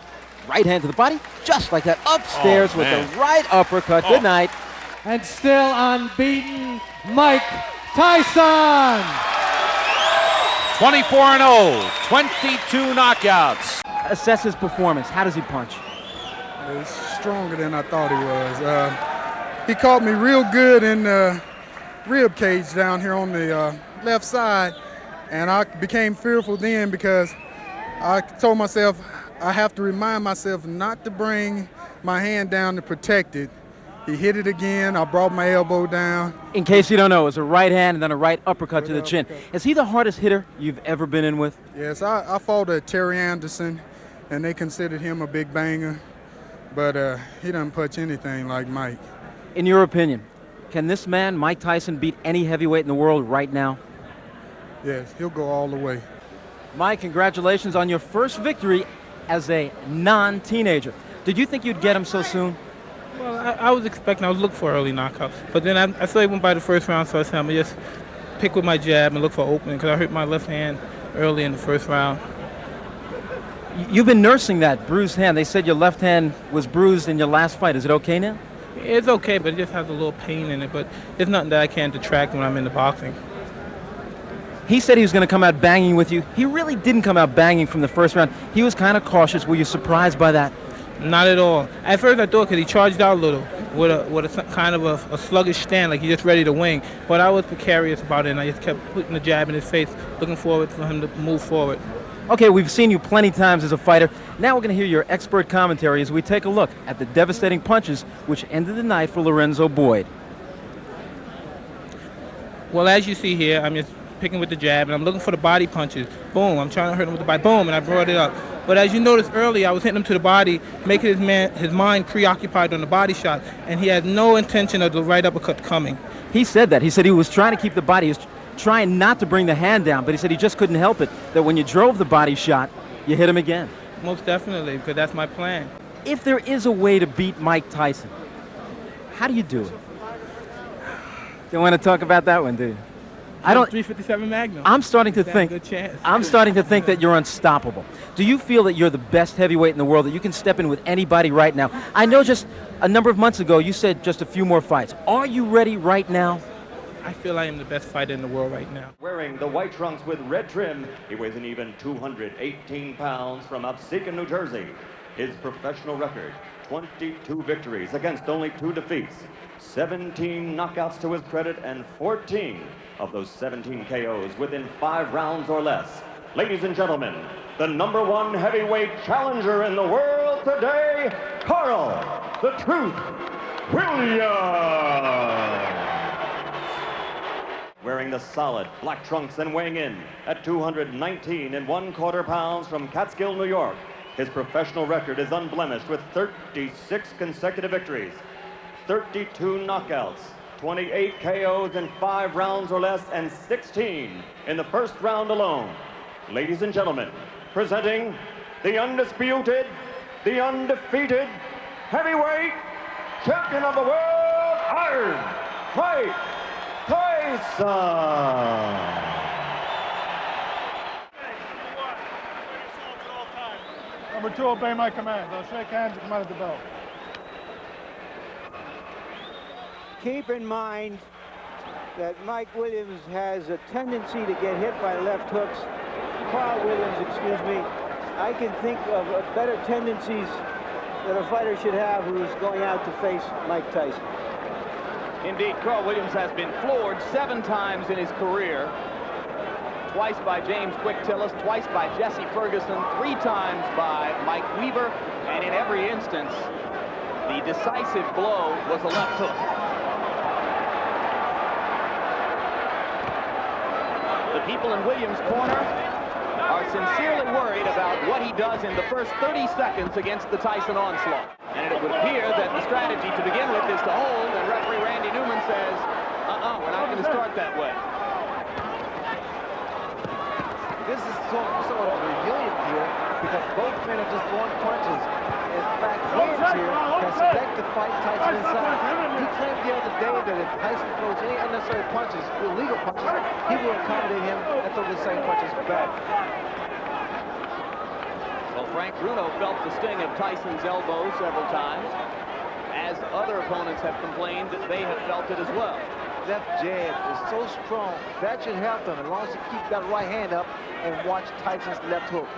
right hand to the body, just like that, upstairs with the right uppercut. Good night. And still unbeaten, Mike Tyson. 24-0, 22 knockouts. Assess his performance. How does he punch? He's stronger than I thought he was. He caught me real good in the rib cage down here on the left side, and I became fearful then because I told myself I have to remind myself not to bring my hand down to protect it. He hit it again. I brought my elbow down. In case you don't know, it's a right hand and then a right uppercut to the chin. Is he the hardest hitter you've ever been in with? Yes, I fought Terry Anderson, and they considered him a big banger, but he doesn't punch anything like Mike. In your opinion, can this man, Mike Tyson, beat any heavyweight in the world right now? Yes, he'll go all the way. Mike, congratulations on your first victory as a non-teenager. Did you think you'd get him so soon? Well, I was expecting, I was looking for early knockouts. But then I saw he went by the first round, so I said I'm going to just pick with my jab and look for opening because I hurt my left hand early in the first round. You've been nursing that bruised hand. They said your left hand was bruised in your last fight. Is it okay now? It's okay, but it just has a little pain in it. But it's nothing that I can't detract when I'm in the boxing. He said he was going to come out banging with you. He really didn't come out banging from the first round. He was kind of cautious. Were you surprised by that? Not at all. At first I thought because he charged out a little with a kind of a sluggish stand, like he's just ready to wing. But I was precarious about it, and I just kept putting the jab in his face, looking forward for him to move forward. Okay, we've seen you plenty times as a fighter. Now we're going to hear your expert commentary as we take a look at the devastating punches which ended the night for Lorenzo Boyd. Well, as you see here, I'm just picking with the jab, and I'm looking for the body punches. Boom, I'm trying to hurt him with the body. Boom, and I brought it up. But as you noticed earlier, I was hitting him to the body, making his mind preoccupied on the body shot, and he had no intention of the right uppercut coming. He said that. He said he was trying to keep the body. He was trying not to bring the hand down, but he said he just couldn't help it, that when you drove the body shot, you hit him again. Most definitely, because that's my plan. If there is a way to beat Mike Tyson, how do you do it? Don't want to talk about that one, do you? I don't. 357 Magnum. I'm starting to think. Good chance. I'm starting to think that you're unstoppable. Do you feel that you're the best heavyweight in the world, that you can step in with anybody right now? I know just a number of months ago you said just a few more fights. Are you ready right now? I feel I am the best fighter in the world right now. Wearing the white trunks with red trim, he weighs an even 218 pounds from Upseekin, New Jersey. His professional record, 22 victories against only 2 defeats, 17 knockouts to his credit, and 14 of those 17 KOs within 5 rounds or less. Ladies and gentlemen, the #1 heavyweight challenger in the world today, Carl the Truth Williams. Wearing the solid black trunks and weighing in at 219 1/4 pounds from Catskill, New York. His professional record is unblemished with 36 consecutive victories, 32 knockouts, 28 KOs in 5 rounds or less, and 16 in the first round alone. Ladies and gentlemen, presenting the undisputed, the undefeated heavyweight champion of the world, Iron Mike Tyson. Number 2, obey my commands. I'll shake hands and come out of the bell. Keep in mind that Mike Williams has a tendency to get hit by left hooks. Carl Williams, excuse me. I can think of better tendencies that a fighter should have who's going out to face Mike Tyson. Indeed, Carl Williams has been floored 7 times in his career. Twice by James Quick Tillis, twice by Jesse Ferguson, 3 times by Mike Weaver, and in every instance, the decisive blow was a left hook. The people in Williams' corner are sincerely worried about what he does in the first 30 seconds against the Tyson onslaught. And it would appear that the strategy to begin with is to hold, and referee Randy Newman says, we're not going to start that way. This is somewhat of a reunion here because both men are just throwing punches. In fact, Williams here has selected to fight Tyson inside. He claimed the other day that if Tyson throws any unnecessary punches, illegal punches, he will accommodate him and throw the same punches back. Well, Frank Bruno felt the sting of Tyson's elbow several times. As other opponents have complained, they have felt it as well. Left jab is so strong, that should help him as long as he keeps that right hand up and watch Tyson's left hook.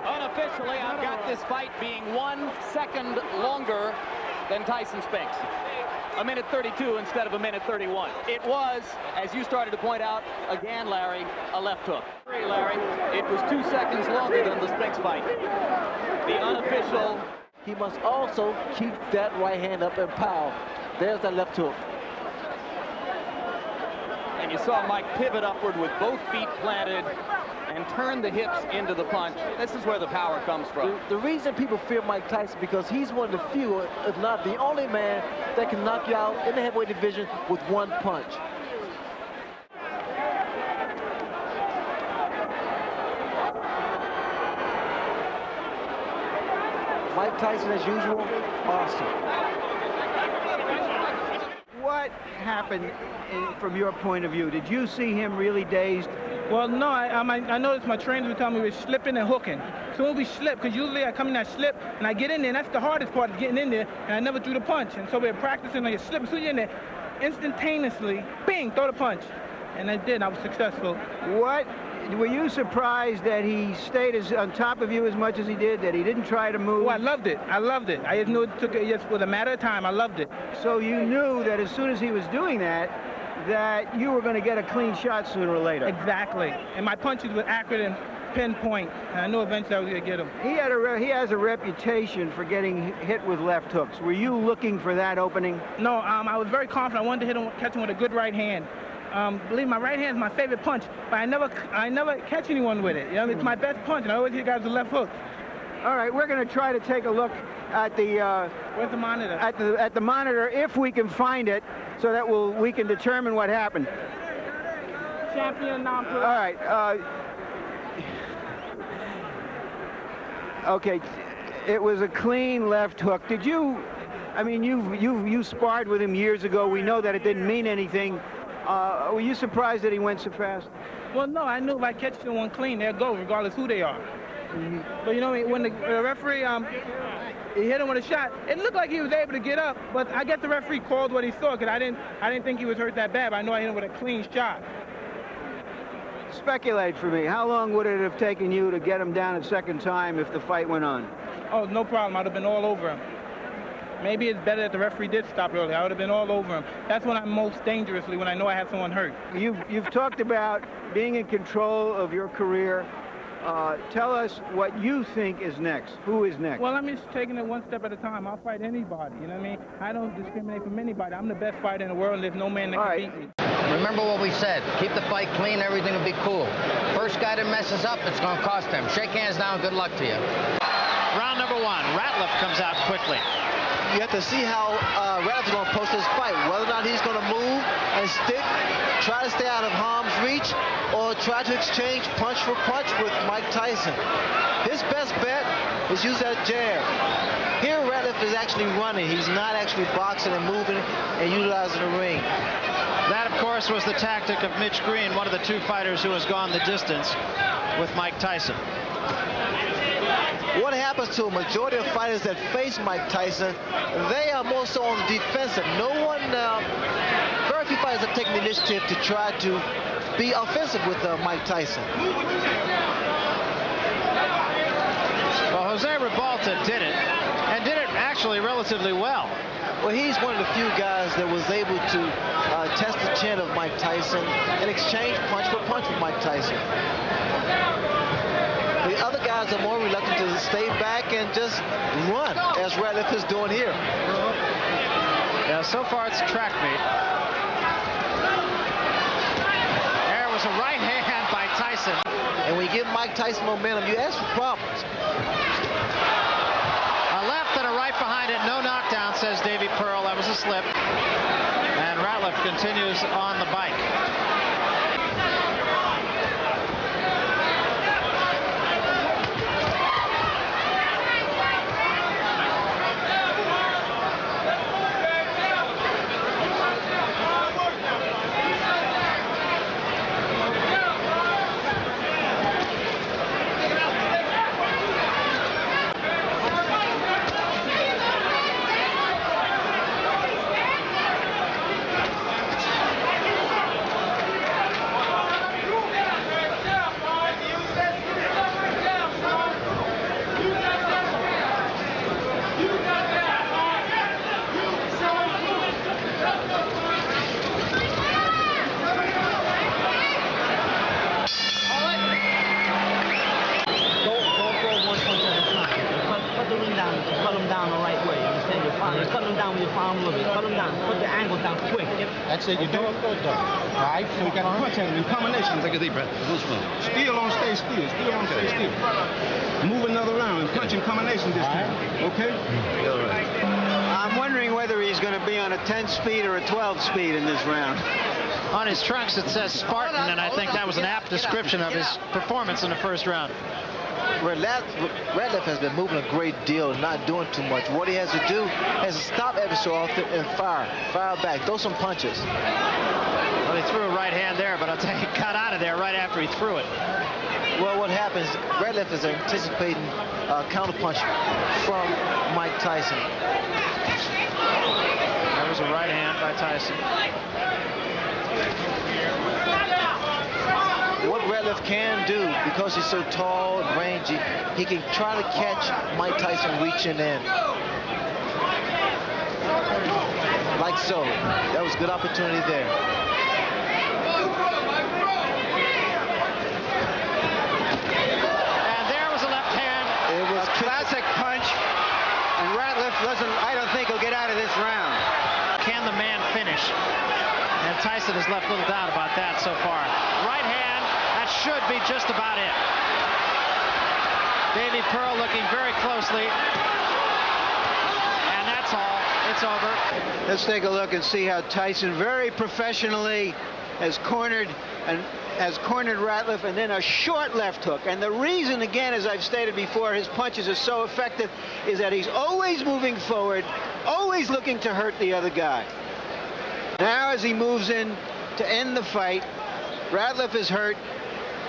Unofficially, I've got this fight being 1 second longer than Tyson Spinks. 1:32 instead of 1:31. It was, as you started to point out, again, Larry, a left hook. Larry, it was 2 seconds longer than the Spinks fight. The unofficial. He must also keep that right hand up and power. There's that left hook. And you saw Mike pivot upward with both feet planted and turn the hips into the punch. This is where the power comes from. The reason people fear Mike Tyson because he's one of the few, if not the only man, that can knock you out in the heavyweight division with one punch. Mike Tyson, as usual, awesome. What happened from your point of view? Did you see him really dazed? Well, no, I noticed my trainers would tell me we're slipping and hooking. So when we slip, because usually I come in that slip and I get in there, and that's the hardest part of getting in there, and I never threw the punch. And so we're practicing on your slip. So you're in there, instantaneously, bing, throw the punch. And I did, I was successful. Were you surprised that he stayed on top of you as much as he did, that he didn't try to move? Oh, I loved it. I loved it. I just knew it took it just with a matter of time. I loved it. So you knew that as soon as he was doing that you were going to get a clean shot sooner or later. Exactly. And my punches were accurate and pinpoint. And I knew eventually I was going to get him. He has a reputation for getting hit with left hooks. Were you looking for that opening? No, I was very confident. I wanted to hit him, catch him with a good right hand. Believe me, my right hand is my favorite punch, but I never catch anyone with it. You know, it's my best punch, and I always hit guys with left hook. All right, we're going to try to take a look at the where's the monitor? At the monitor, if we can find it, so that we can determine what happened. Champion non-pro. All right. Okay, it was a clean left hook. Did you? I mean, you sparred with him years ago. We know that it didn't mean anything. Were you surprised that he went so fast? Well, no, I knew if I catch someone clean, they'll go, regardless who they are. Mm-hmm. But you know, when the referee he hit him with a shot, it looked like he was able to get up. But I guess the referee called what he saw, because I didn't think he was hurt that bad. But I know I hit him with a clean shot. Speculate for me. How long would it have taken you to get him down a second time if the fight went on? Oh, no problem. I'd have been all over him. Maybe it's better that the referee did stop early. I would have been all over him. That's when I'm most dangerously, when I know I have someone hurt. You've talked about being in control of your career. Tell us what you think is next. Who is next? Well, I'm just taking it one step at a time. I'll fight anybody, you know what I mean? I don't discriminate from anybody. I'm the best fighter in the world, and there's no man that can beat me. Remember what we said. Keep the fight clean, everything will be cool. First guy that messes up, it's going to cost him. Shake hands now, good luck to you. Round number one. Ratliff comes out quickly. You have to see how Ratliff is going to post this fight, whether or not he's going to move and stick, try to stay out of harm's reach, or try to exchange punch for punch with Mike Tyson. His best bet is use that jab. Here, Ratliff is actually running. He's not actually boxing and moving and utilizing the ring. That, of course, was the tactic of Mitch Green, one of the two fighters who has gone the distance with Mike Tyson. What happens to a majority of fighters that face Mike Tyson, they are more so on the defensive. Very few fighters have taken the initiative to try to be offensive with Mike Tyson. Well, Jose Ribalta did it, and did it actually relatively well. Well, he's one of the few guys that was able to test the chin of Mike Tyson and exchange punch for punch with Mike Tyson. The other guys are more reluctant to stay back and just run, as Ratliff is doing here. Yeah, so far it's a track meet. There was a right hand by Tyson. And when you give Mike Tyson momentum, you ask for problems. A left and a right behind it. No knockdown, says Davey Pearl. That was a slip. And Ratliff continues on the bike. That's it, you do it good though. All right, so we got to punch at him in combination. Take a deep breath. Still on, stay still. Still on, stay still. Move another round and punch in combination this time. Okay? I'm wondering whether he's going to be on a 10-speed or a 12-speed in this round. On his trunks it says Spartan, and I think that was an apt description of his performance in the first round. Ratliff has been moving a great deal, not doing too much. What he has to do is stop every so often and fire back, throw some punches. Well, he threw a right hand there, but I'll tell you, he got out of there right after he threw it. Well, what happens, Ratliff is anticipating a counterpunch from Mike Tyson. There was a right hand by Tyson. What Ratliff can do, because he's so tall and rangy, he can try to catch Mike Tyson reaching in. Like so. That was a good opportunity there. And there was a left hand. It was a classic punch, and Ratliff I don't think he'll get out of this round. Can the man finish? And Tyson has left little doubt about that so far. Right hand, that should be just about it. Davey Pearl looking very closely. And that's all. It's over. Let's take a look and see how Tyson very professionally has cornered Ratliff, and then a short left hook. And the reason, again, as I've stated before, his punches are so effective is that he's always moving forward, always looking to hurt the other guy. Now as he moves in to end the fight, Ratliff is hurt.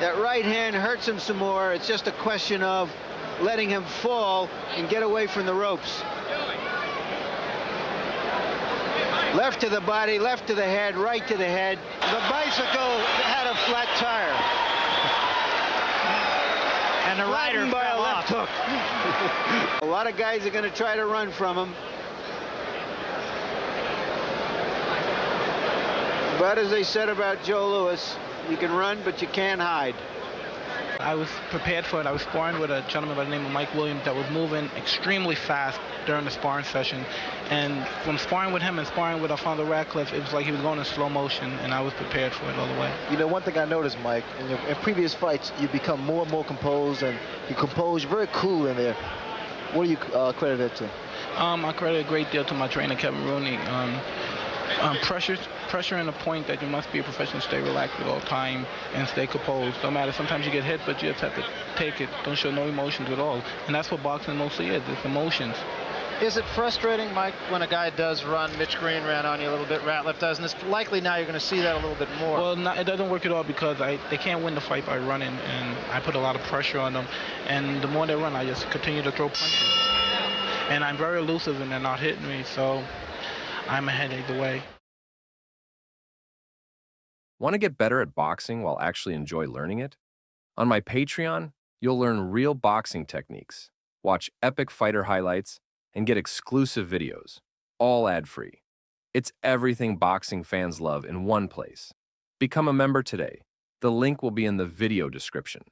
That right hand hurts him some more. It's just a question of letting him fall and get away from the ropes. Left to the body, left to the head, right to the head. The bicycle had a flat tire. And the rider by a fell left off. hook. A lot of guys are going to try to run from him. But as they said about Joe Louis, you can run, but you can't hide. I was prepared for it. I was sparring with a gentleman by the name of Mike Williams that was moving extremely fast during the sparring session. And from sparring with him and sparring with Lorenzo Ratliff, it was like he was going in slow motion, and I was prepared for it all the way. You know, one thing I noticed, Mike, in previous fights, you become more and more composed, and you compose, you're very cool in there. What do you credit it to? I credit a great deal to my trainer, Kevin Rooney. Pressure in the point that you must be a professional, stay relaxed at all time, and stay composed. No matter, sometimes you get hit, but you just have to take it. Don't show no emotions at all. And that's what boxing mostly is, it's emotions. Is it frustrating, Mike, when a guy does run? Mitch Green ran on you a little bit, Ratliff does, and it's likely now you're going to see that a little bit more. Well, it doesn't work at all because they can't win the fight by running, and I put a lot of pressure on them. And the more they run, I just continue to throw punches. And I'm very elusive, and they're not hitting me, so I'm ahead either way. Want to get better at boxing while actually enjoy learning it? On my Patreon, you'll learn real boxing techniques, watch epic fighter highlights, and get exclusive videos, all ad-free. It's everything boxing fans love in one place. Become a member today. The link will be in the video description.